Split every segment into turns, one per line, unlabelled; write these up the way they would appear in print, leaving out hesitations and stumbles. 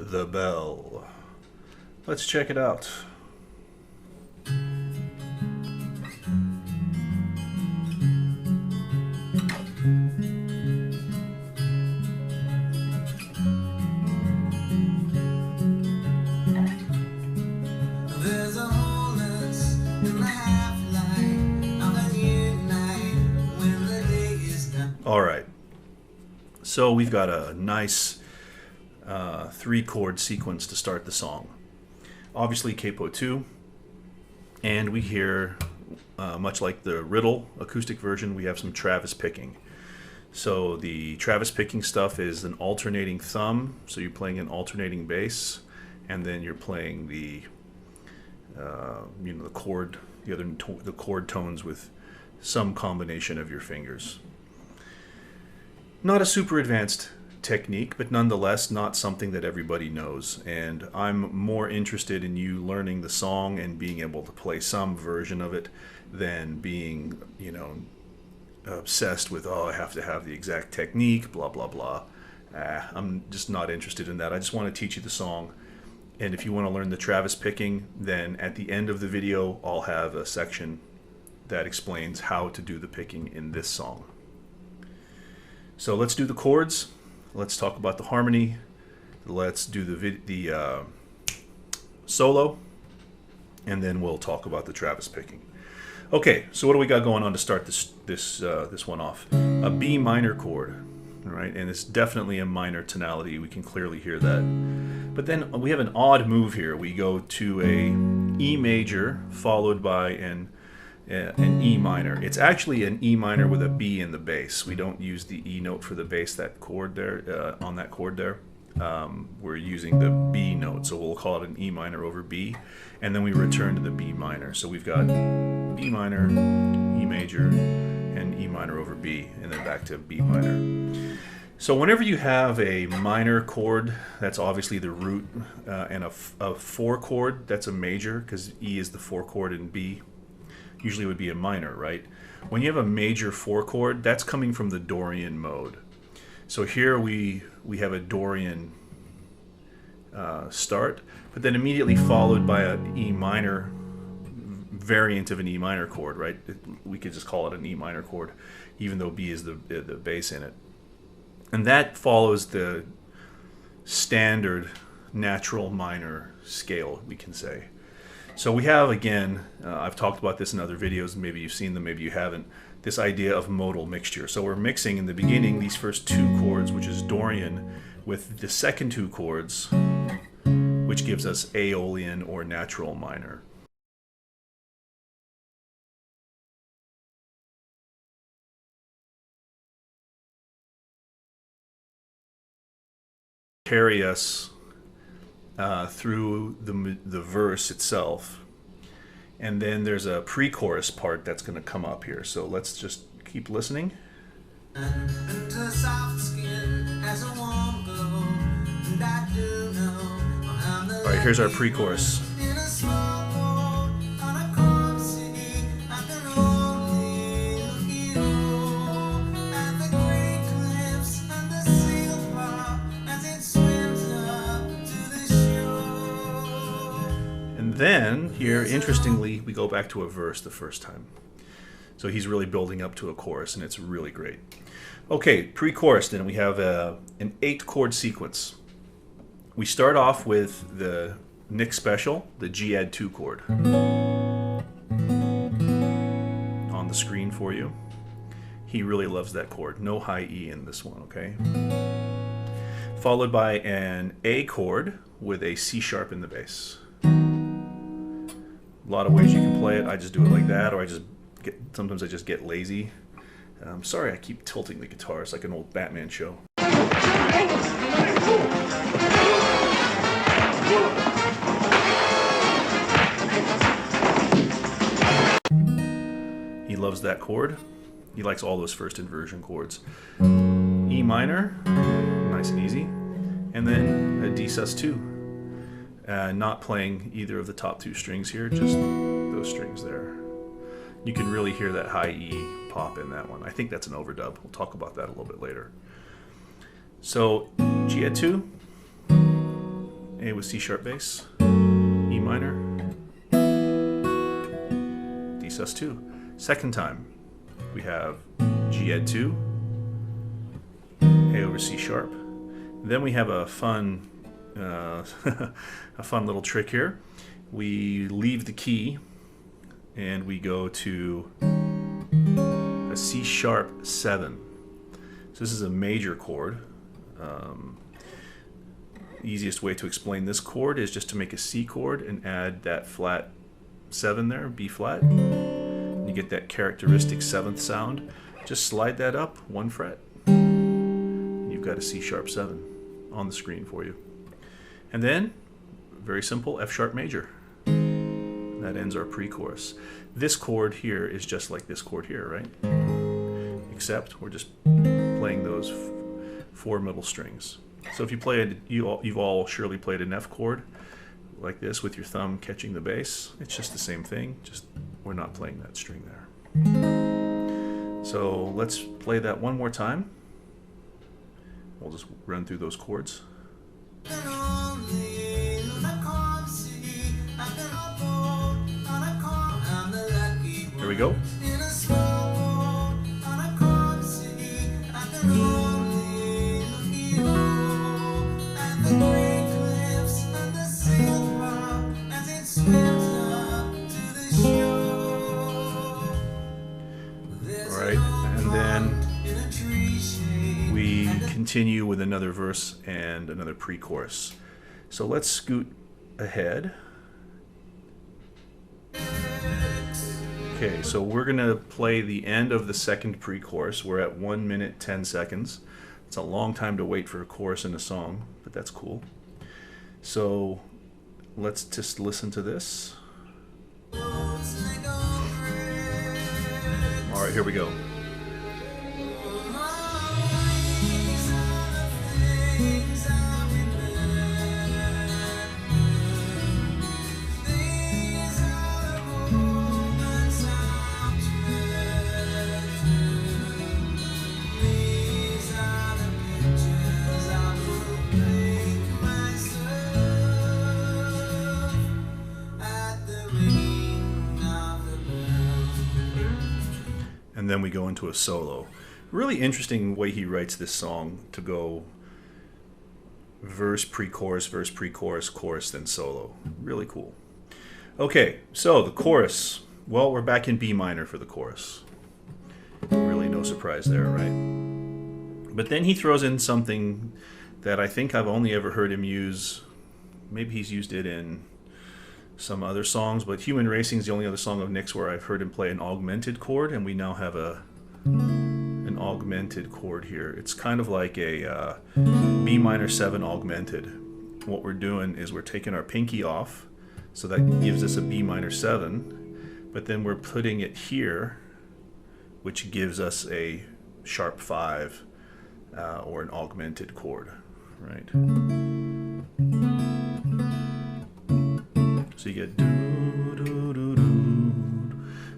the bell. Let's check it out. All right, so we've got a nice 3-chord sequence to start the song. Obviously capo 2, and we hear, much like the Riddle acoustic version, we have some Travis picking. So the Travis picking stuff is an alternating thumb, so you're playing an alternating bass, and then you're playing the the chord, the chord tones with some combination of your fingers. Not a super advanced technique, but nonetheless not something that everybody knows. And I'm more interested in you learning the song and being able to play some version of it than being, obsessed with, oh, I have to have the exact technique, blah, blah, blah. I'm just not interested in that. I just want to teach you the song. And if you want to learn the Travis picking, then at the end of the video, I'll have a section that explains how to do the picking in this song. So let's do the chords. Let's talk about the harmony. Let's do the solo, and then we'll talk about the Travis picking. Okay, so what do we got going on to start this one off? A B minor chord, all right, and it's definitely a minor tonality. We can clearly hear that. But then we have an odd move here. We go to a E major followed by an E minor. It's actually an E minor with a B in the bass. We don't use the E note for the bass, that chord there, on that chord there. We're using the B note, so we'll call it an E minor over B, and then we return to the B minor. So we've got B minor, E major, and E minor over B, and then back to B minor. So whenever you have a minor chord, that's obviously the root, and a 4 chord, that's a major, because E is the 4 chord in B. Usually it would be a minor, right? When you have a major 4 chord, that's coming from the Dorian mode. So here we have a Dorian start, but then immediately followed by an E minor variant of an E minor chord, right? We could just call it an E minor chord, even though B is the bass in it. And that follows the standard natural minor scale, we can say. So we have, again, I've talked about this in other videos, maybe you've seen them, maybe you haven't, this idea of modal mixture. So we're mixing in the beginning these first 2 chords, which is Dorian, with the second 2 chords, which gives us Aeolian or natural minor. Carry us through the verse itself, and then there's a pre-chorus part that's going to come up here. So let's just keep listening. All right, here's our pre-chorus. Then here, interestingly, we go back to a verse the first time. So he's really building up to a chorus, and it's really great. Okay, pre-chorus, then we have an 8-chord sequence. We start off with the Nick Special, the G add 2 chord. On the screen for you. He really loves that chord. No high E in this one, okay? Followed by an A chord with a C sharp in the bass. A lot of ways you can play it. I just do it like that, or sometimes I just get lazy. Sorry, I keep tilting the guitar. It's like an old Batman show. He loves that chord. He likes all those first inversion chords. E minor, nice and easy, and then a D sus2. Not playing either of the top 2 strings here, just those strings there. You can really hear that high E pop in that one. I think that's an overdub. We'll talk about that a little bit later. So G add 2, A with C sharp bass, E minor, D sus2. Second time, we have G add 2, A over C sharp. Then we have a fun, a fun little trick here. We leave the key and we go to a C sharp 7. So this is a major chord. Easiest way to explain this chord is just to make a C chord and add that flat 7 there, B flat. You get that characteristic 7th sound. Just slide that up 1 fret. You've got a C sharp 7 on the screen for you. And then, very simple, F sharp major. That ends our pre-chorus. This chord here is just like this chord here, right? Except we're just playing those 4 middle strings. So if you play it, you've all surely played an F chord like this with your thumb catching the bass. It's just the same thing, just we're not playing that string there. So let's play that one more time. We'll just run through those chords. Here we go. Alright, and then we continue with another verse and another pre-chorus. So let's scoot ahead. Okay, so we're going to play the end of the second pre-chorus. We're at 1 minute 10 seconds. It's a long time to wait for a chorus in a song, but that's cool. So let's just listen to this. All right, here we go. And then we go into a solo. Really interesting way he writes this song to go verse, pre-chorus, chorus, then solo. Really cool. Okay, so the chorus. Well, we're back in B minor for the chorus. Really no surprise there, right? But then he throws in something that I think I've only ever heard him use. Maybe he's used it in some other songs, but Human Racing is the only other song of Nick's where I've heard him play an augmented chord, and we now have an augmented chord here. It's kind of like a B minor 7 augmented. What we're doing is we're taking our pinky off, so that gives us a B minor 7, but then we're putting it here, which gives us a sharp 5 or an augmented chord, right? So you get doo-doo-doo-doo,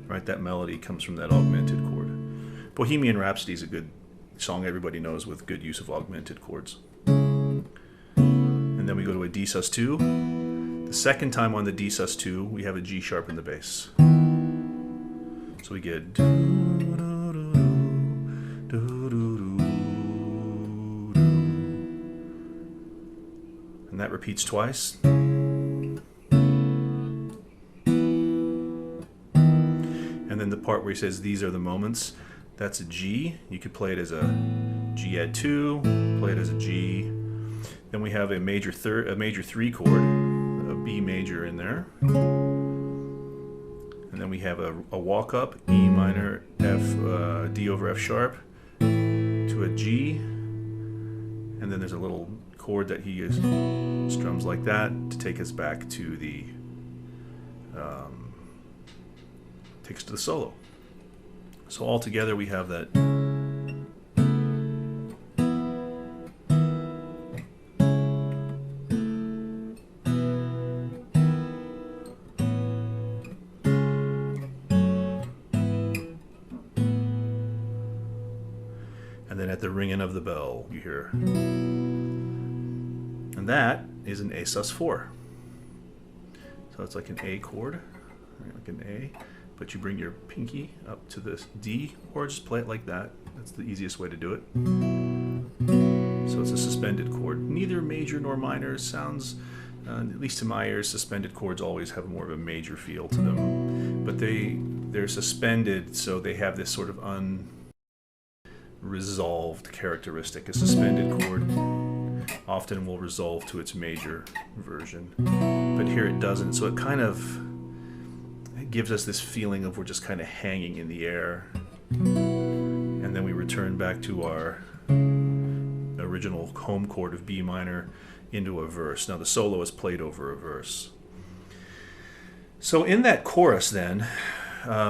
right? That melody comes from that augmented chord. Bohemian Rhapsody is a good song everybody knows with good use of augmented chords. And then we go to a D sus2. The second time on the D sus2, we have a G sharp in the bass. So we get doo-doo-doo-doo, doo-doo-doo-doo. And that repeats twice. And then the part where he says, these are the moments, that's a G. You could play it as a G add 2, play it as a G. Then we have a major 3 chord, a B major in there. And then we have a walk up, E minor, F, D over F sharp, to a G. And then there's a little chord that he strums like that to take us back to the takes to the solo. So all together we have that. And then at the ringing of the bell, you hear. And that is an A sus4. So it's like an A chord, like an A, but you bring your pinky up to this D, or just play it like that. That's the easiest way to do it. So it's a suspended chord. Neither major nor minor sounds, at least to my ears, suspended chords always have more of a major feel to them. But they're suspended, so they have this sort of unresolved characteristic. A suspended chord often will resolve to its major version, but here it doesn't. So it kind of gives us this feeling of we're just kind of hanging in the air, and then we return back to our original home chord of B minor into a verse. Now the solo is played over a verse. So in that chorus then,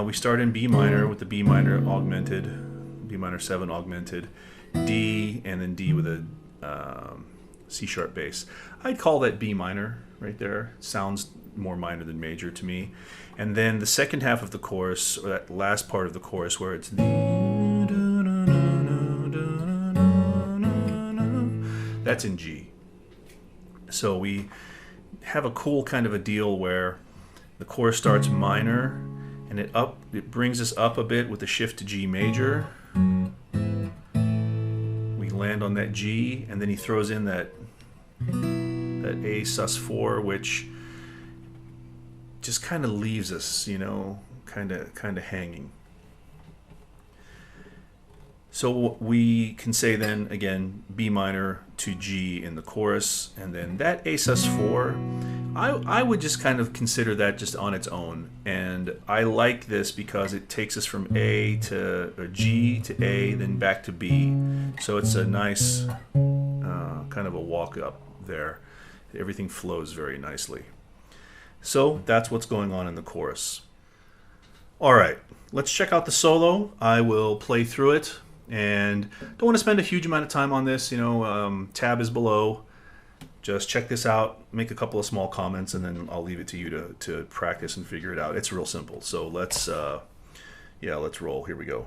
we start in B minor with the B minor augmented, B minor 7 augmented, D, and then D with a C sharp bass. I'd call that B minor right there. It sounds more minor than major to me. And then the second half of the chorus, or that last part of the chorus where it's that's in G. So we have a cool kind of a deal where the chorus starts minor and it brings us up a bit with a shift to G major. We land on that G, and then he throws in that A sus4, which just kind of leaves us, you know, kind of hanging. So we can say then again B minor to G in the chorus, and then that A sus4, I would just kind of consider that just on its own. And I like this because it takes us from A to or G to A, then back to B. So it's a nice kind of a walk up there. Everything flows very nicely. So that's what's going on in the chorus. All right, let's check out the solo. I will play through it, and don't want to spend a huge amount of time on this. You know, tab is below. Just check this out, make a couple of small comments, and then I'll leave it to you to practice and figure it out. It's real simple. So let's roll. Here we go.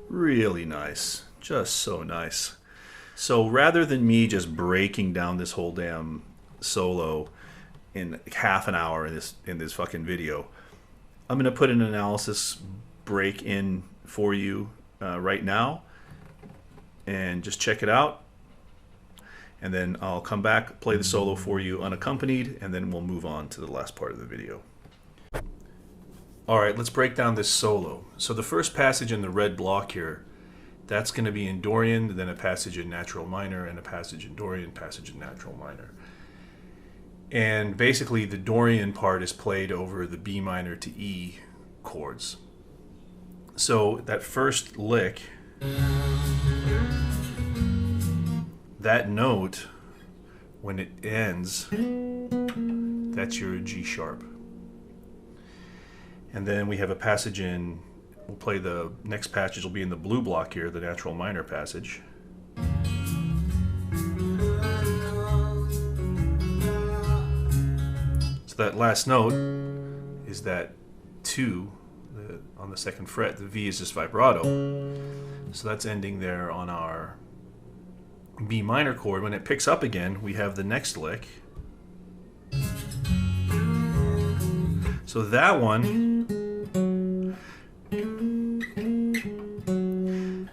Really nice, just so nice. So rather than me just breaking down this whole damn solo in half an hour in this fucking video, I'm gonna put an analysis break in for you right now, and just check it out, and then I'll come back, play the solo for you unaccompanied, and then we'll move on to the last part of the video. Alright, let's break down this solo. So the first passage in the red block here, that's going to be in Dorian, then a passage in natural minor, and a passage in Dorian, passage in natural minor. And basically the Dorian part is played over the B minor to E chords. So that first lick, that note, when it ends, that's your G sharp. And then we have a passage in, we'll play the next passage will be in the blue block here, the natural minor passage. So that last note is that 2 on the second fret. The V is just vibrato. So that's ending there on our B minor chord. When it picks up again, we have the next lick. So that one,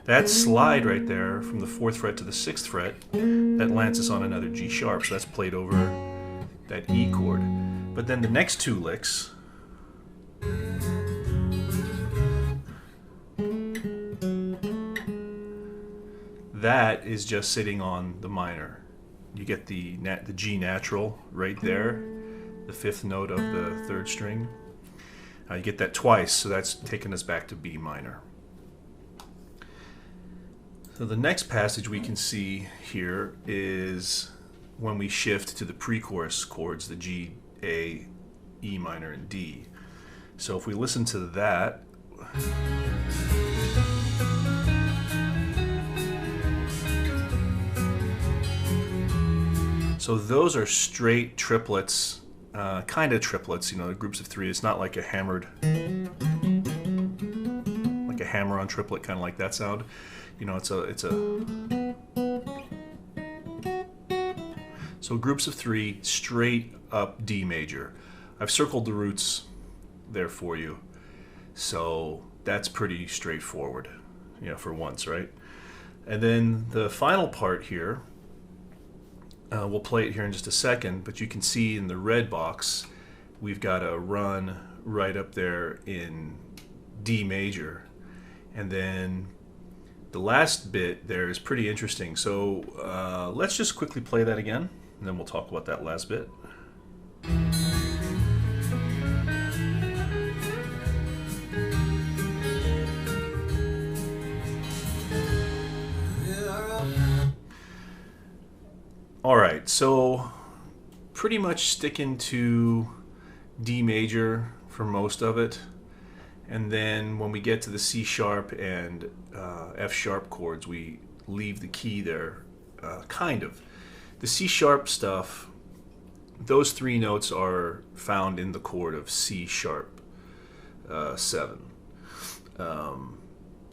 that slide right there from the 4th fret to the 6th fret, that lands us on another G sharp. So that's played over that E chord. But then the next 2 licks, that is just sitting on the minor. You get the G natural right there, the 5th note of the 3rd string. You get that twice, so that's taking us back to B minor. So the next passage we can see here is when we shift to the pre-chorus chords, the G, A, E minor, and D. So if we listen to that, so those are straight triplets, kind of triplets, you know, groups of three. It's not like a hammered, like a hammer-on triplet, kind of like that sound. You know, it's a. So groups of three, straight up D major. I've circled the roots there for you, so that's pretty straightforward, you know, for once, right? And then the final part here, we'll play it here in just a second, but you can see in the red box, we've got a run right up there in D major, and then the last bit there is pretty interesting. So let's just quickly play that again, and then we'll talk about that last bit. All right, so pretty much sticking to D major for most of it. And then when we get to the C sharp and F sharp chords, we leave the key there, kind of. The C sharp stuff, those three notes are found in the chord of C sharp 7.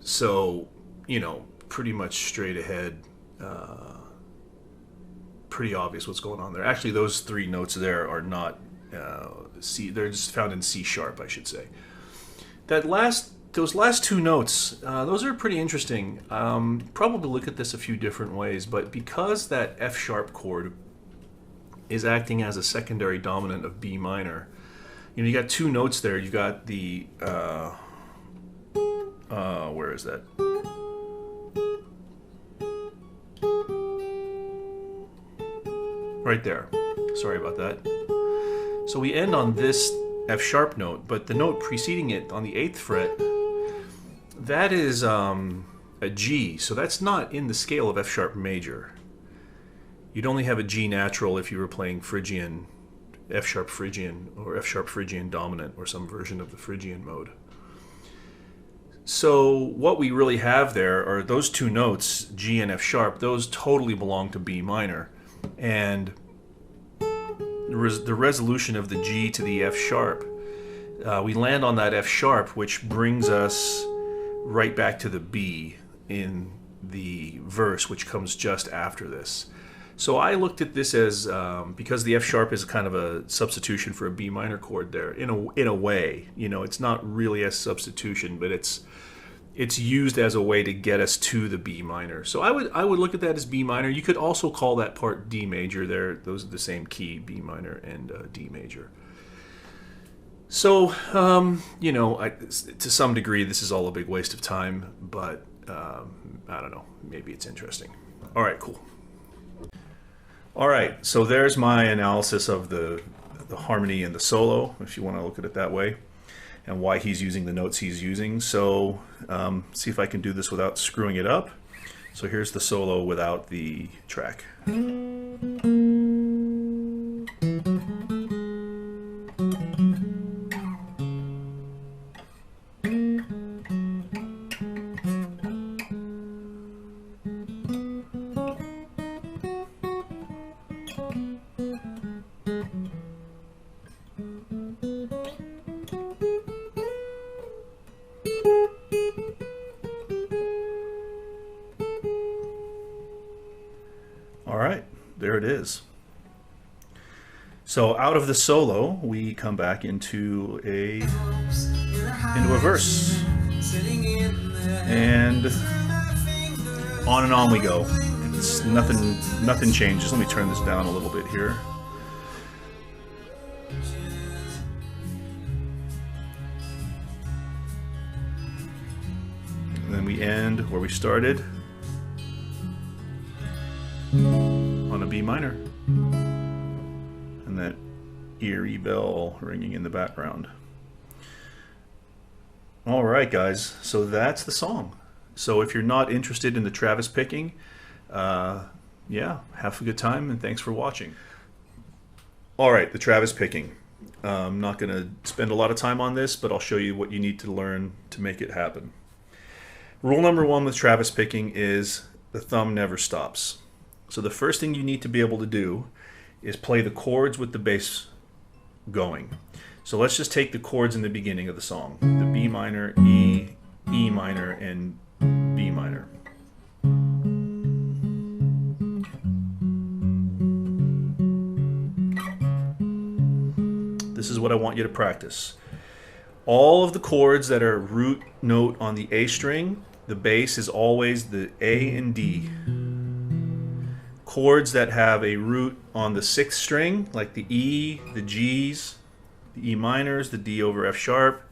So, you know, pretty much straight ahead, pretty obvious what's going on there. Actually, those three notes there are not C, they're just found in C sharp, I should say. Those last two notes, those are pretty interesting. Probably look at this a few different ways, but because that F sharp chord is acting as a secondary dominant of B minor, you know, you got two notes there. You got the where is that? Right there. Sorry about that. So we end on this F sharp note, but the note preceding it on the 8th fret, that is a G, so that's not in the scale of F sharp major. You'd only have a G natural if you were playing Phrygian, F sharp Phrygian, or F sharp Phrygian dominant, or some version of the Phrygian mode. So what we really have there are those two notes, G and F sharp, those totally belong to B minor. And the resolution of the G to the F sharp, we land on that F sharp, which brings us right back to the B in the verse, which comes just after this. So I looked at this as, because the F sharp is kind of a substitution for a B minor chord there, in a way. You know, it's not really a substitution, but it's used as a way to get us to the B minor. So I would look at that as B minor. You could also call that part D major there. Those are the same key, B minor and D major. So, you know, to some degree, this is all a big waste of time, but I don't know, maybe it's interesting. All right, cool. All right, so there's my analysis of the harmony and the solo, if you want to look at it that way, and why he's using the notes he's using. So see if I can do this without screwing it up. So here's the solo without the track. All right, there it is. So out of the solo, we come back into a verse, and on we go. It's nothing changes. Let me turn this down a little bit here. And then we end where we started, on a B minor, and that eerie bell ringing in the background. All right, guys, so that's the song. So if you're not interested in the Travis picking, yeah, have a good time and thanks for watching. All right, the Travis picking. I'm not going to spend a lot of time on this, but I'll show you what you need to learn to make it happen. Rule number one with Travis picking is the thumb never stops. So the first thing you need to be able to do is play the chords with the bass going. So let's just take the chords in the beginning of the song. The B minor, E, E minor, and B minor. This is what I want you to practice. All of the chords that are root note on the A string, the bass is always the A and D. Chords that have a root on the sixth string, like the E, the G's, the E minors, the D over F sharp,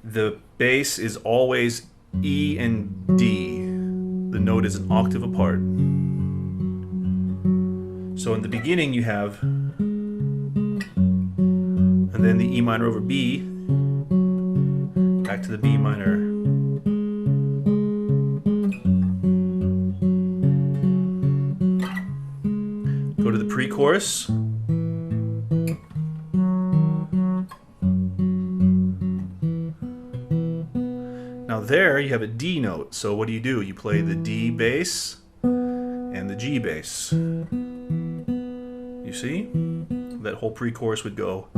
the bass is always E and D. The note is an octave apart. So in the beginning you have, and then the E minor over B, back to the B minor. Go to the pre-chorus. Now there you have a D note. So what do? You play the D bass and the G bass. You see? That whole pre-chorus would go.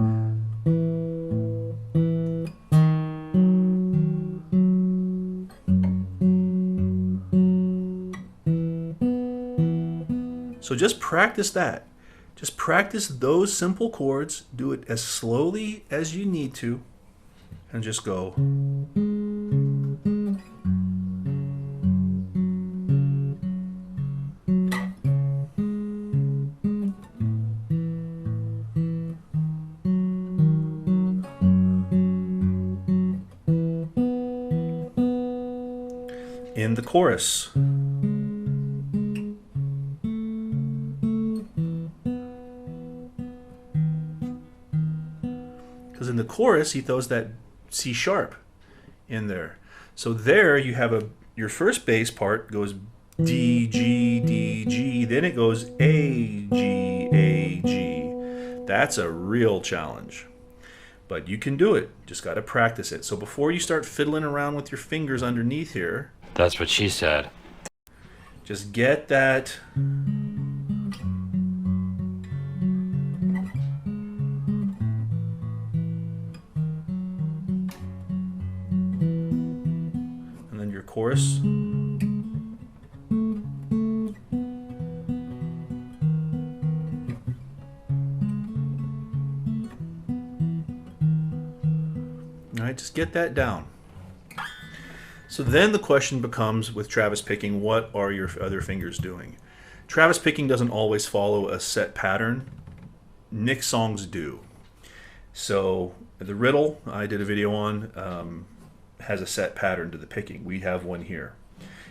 So just practice that. Just practice those simple chords. Do it as slowly as you need to. And just go. In the chorus. Because in the chorus he throws that C sharp in there. So there you have your first bass part goes D, G, D, G, then it goes A, G, A, G. That's a real challenge. But you can do it. Just got to practice it. So before you start fiddling around with your fingers underneath here.
That's what she said.
Just get that. And then your chorus. All right, just get that down. So then the question becomes, with Travis picking, what are your other fingers doing? Travis picking doesn't always follow a set pattern. Nick songs do. So the riddle I did a video on has a set pattern to the picking. We have one here.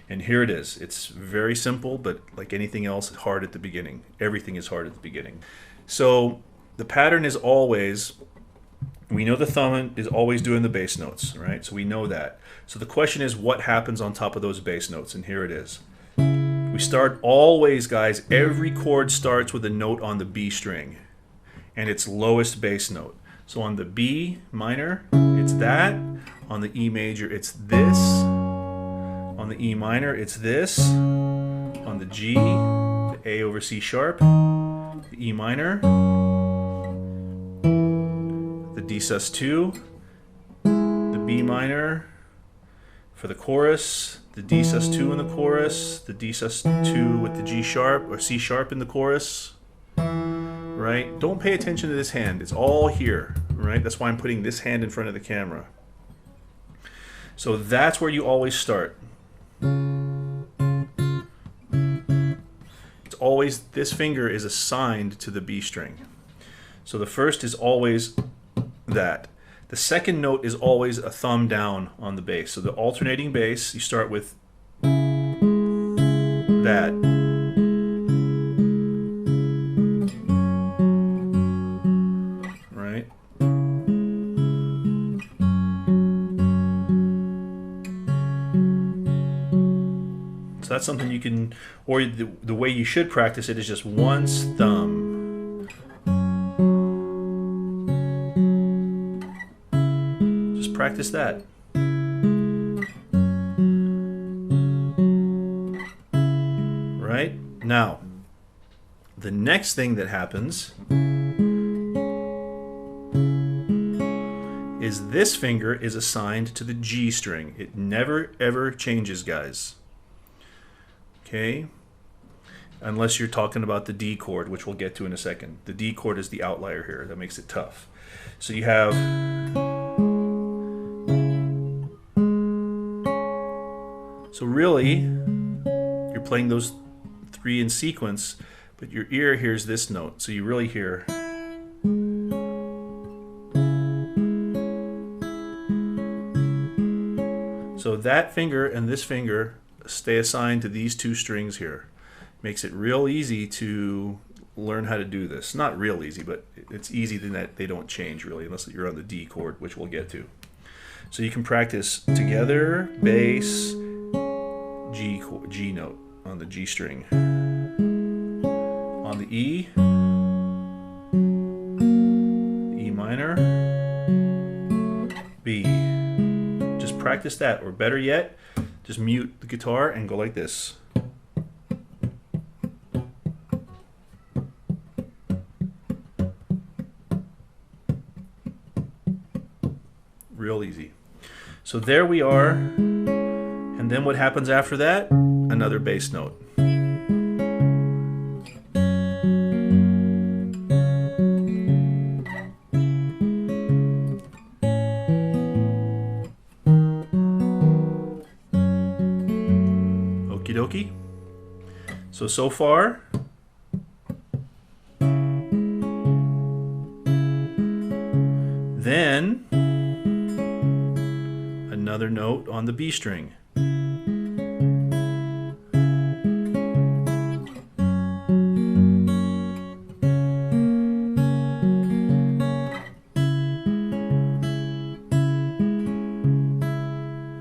And here it is. It's very simple, but like anything else, it's hard at the beginning. Everything is hard at the beginning. So the pattern is always, we know the thumb is always doing the bass notes, right? So we know that. So the question is, what happens on top of those bass notes? And here it is. We start always, guys, every chord starts with a note on the B string and its lowest bass note. So on the B minor, it's that. On the E major, it's this. On the E minor, it's this. On the G, the A over C sharp, the E minor, the D sus2, the B minor for the chorus, the D sus2 in the chorus, the D sus2 with the G sharp or C sharp in the chorus, right? Don't pay attention to this hand. It's all here, right? That's why I'm putting this hand in front of the camera. So that's where you always start. It's always, this finger is assigned to the B string. So the first is always that. The second note is always a thumb down on the bass. So the alternating bass, you start with that. Right? not something you can, or the way you should practice it is just one thumb. Just practice that. Right? Now, the next thing that happens is this finger is assigned to the G string. It never ever changes, guys. Okay? Unless you're talking about the D chord, which we'll get to in a second. The D chord is the outlier here. That makes it tough. So you have so really you're playing those three in sequence, but your ear hears this note. So you really hear. So that finger and this finger stay assigned to these two strings here. Makes it real easy to learn how to do this. Not real easy, but it's easy in that they don't change really, unless you're on the D chord, which we'll get to. So you can practice together, bass, G note on the G string. On the E minor, B. Just practice that, or better yet, just mute the guitar and go like this. Real easy. So there we are, and then what happens after that? Another bass note. Okie dokie. So far, then another note on the B string.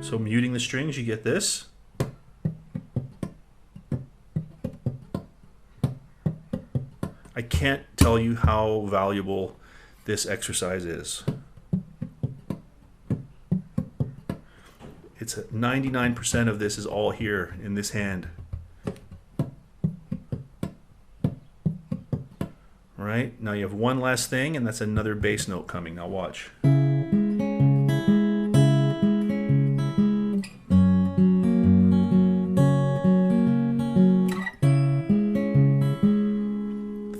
So muting the strings, you get this. I can't tell you how valuable this exercise is. It's 99% of this is all here in this hand. Right? Now you have one last thing, and that's another bass note coming. Now watch.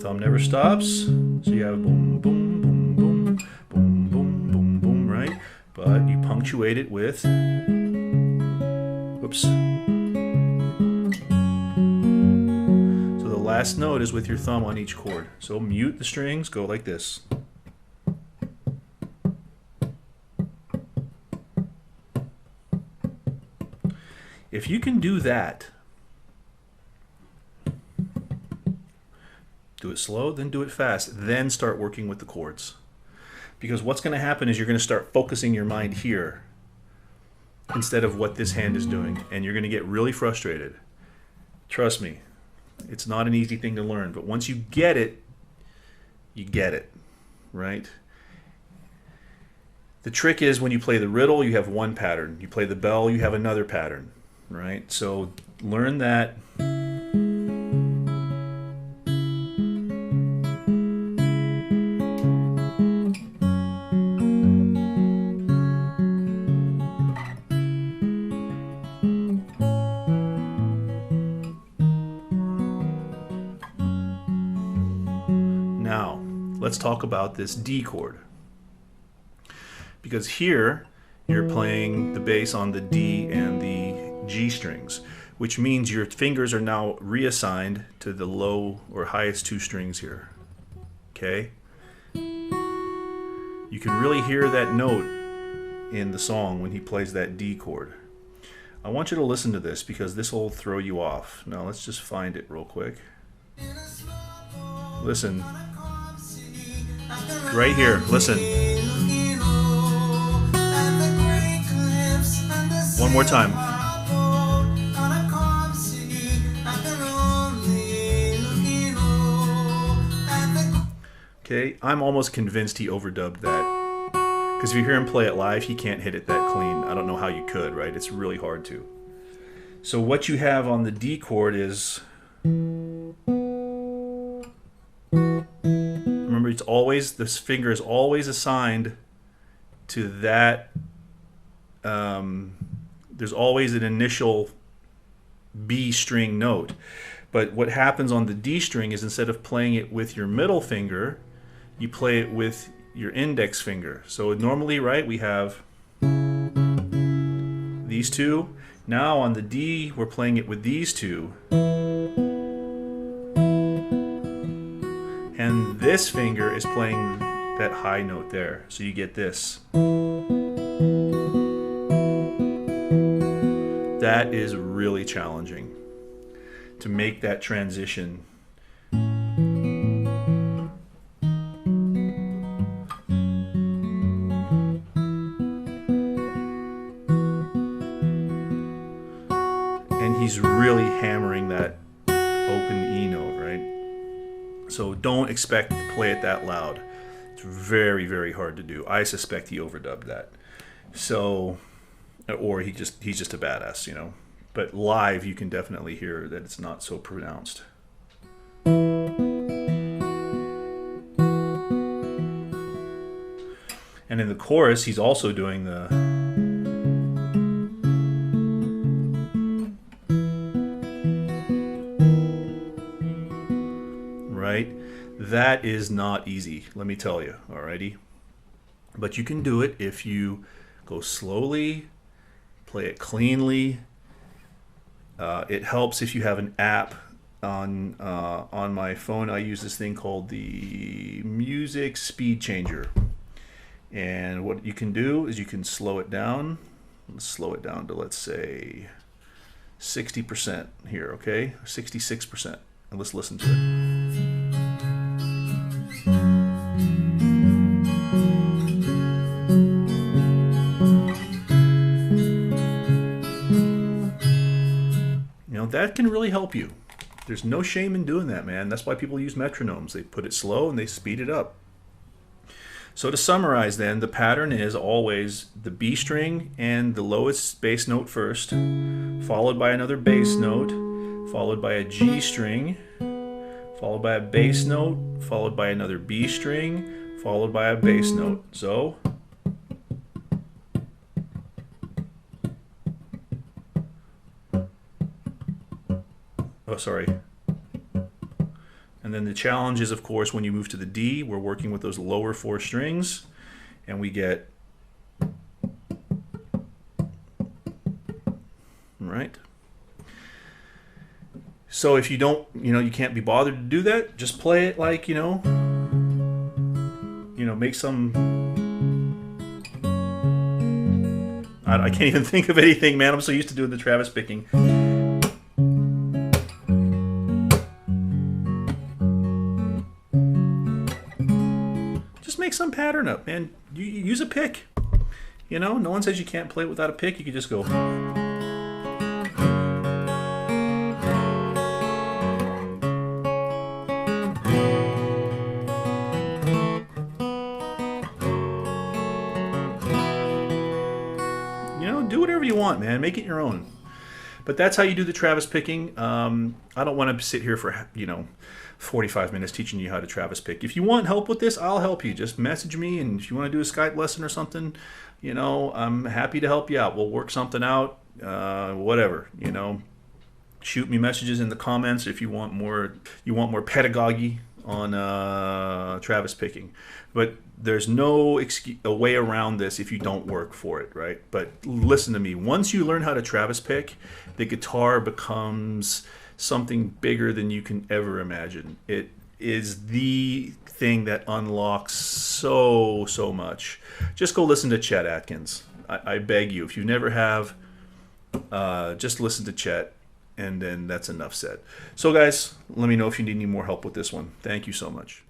Thumb never stops, so you have boom, boom, boom, boom, boom, boom, boom, boom, right? But you punctuate it with, whoops. So the last note is with your thumb on each chord. So mute the strings, go like this. If you can do that, do it slow, then do it fast, then start working with the chords. Because what's going to happen is you're going to start focusing your mind here instead of what this hand is doing, and you're going to get really frustrated. Trust me, it's not an easy thing to learn, but once you get it, right? The trick is when you play the riddle, you have one pattern. You play the bell, you have another pattern, right? So learn that. Now, let's talk about this D chord. Because here, you're playing the bass on the D and the G strings, which means your fingers are now reassigned to the low or highest two strings here. Okay? You can really hear that note in the song when he plays that D chord. I want you to listen to this because this will throw you off. Now let's just find it real quick. Listen. Right here, listen. One more time. Okay, I'm almost convinced he overdubbed that. Because if you hear him play it live, he can't hit it that clean. I don't know how you could, right? It's really hard to. So what you have on the D chord is... Remember, it's always, this finger is always assigned to that. There's always an initial B string note. But what happens on the D string is instead of playing it with your middle finger, you play it with your index finger. So normally, right, we have these two. Now on the D, we're playing it with these two. And this finger is playing that high note there. So you get this. That is really challenging to make that transition. And he's really hammering that open E note, right? So don't expect to play it that loud. It's very, very hard to do. I suspect he overdubbed that. So, or he's just a badass, you know. But live, you can definitely hear that it's not so pronounced. And in the chorus, he's also doing the... Right? That is not easy, let me tell you, alrighty? But you can do it if you go slowly, play it cleanly. It helps if you have an app on my phone. I use this thing called the Music Speed Changer. And what you can do is you can slow it down. Let's slow it down to, let's say, 60% here, okay? 66%. And let's listen to it. That can really help you. There's no shame in doing that, man. That's why people use metronomes. They put it slow and they speed it up. So to summarize then, the pattern is always the B string and the lowest bass note first, followed by another bass note, followed by a G string, followed by a bass note, followed by another B string, followed by a bass note. So... Oh, sorry. And then the challenge is, of course, when you move to the D, we're working with those lower four strings, and we get... Right? So if you don't, you can't be bothered to do that, just play it like, make some... I can't even think of anything, man. I'm so used to doing the Travis picking. Make some pattern up, man. You use a pick. No one says you can't play it without a pick. You can just go. Do whatever you want, man. Make it your own. But that's how you do the Travis picking. I don't want to sit here for 45 minutes teaching you how to Travis pick. If you want help with this, I'll help you. Just message me, and if you want to do a Skype lesson or something, I'm happy to help you out. We'll work something out, whatever. Shoot me messages in the comments if you want more. Pedagogy on Travis picking. But there's no a way around this if you don't work for it, right? But listen to me. Once you learn how to Travis pick, the guitar becomes something bigger than you can ever imagine. It is the thing that unlocks so much. Just go listen to Chet Atkins. I beg you. If you never have, just listen to Chet, and then that's enough said. So guys, let me know if you need any more help with this one. Thank you so much.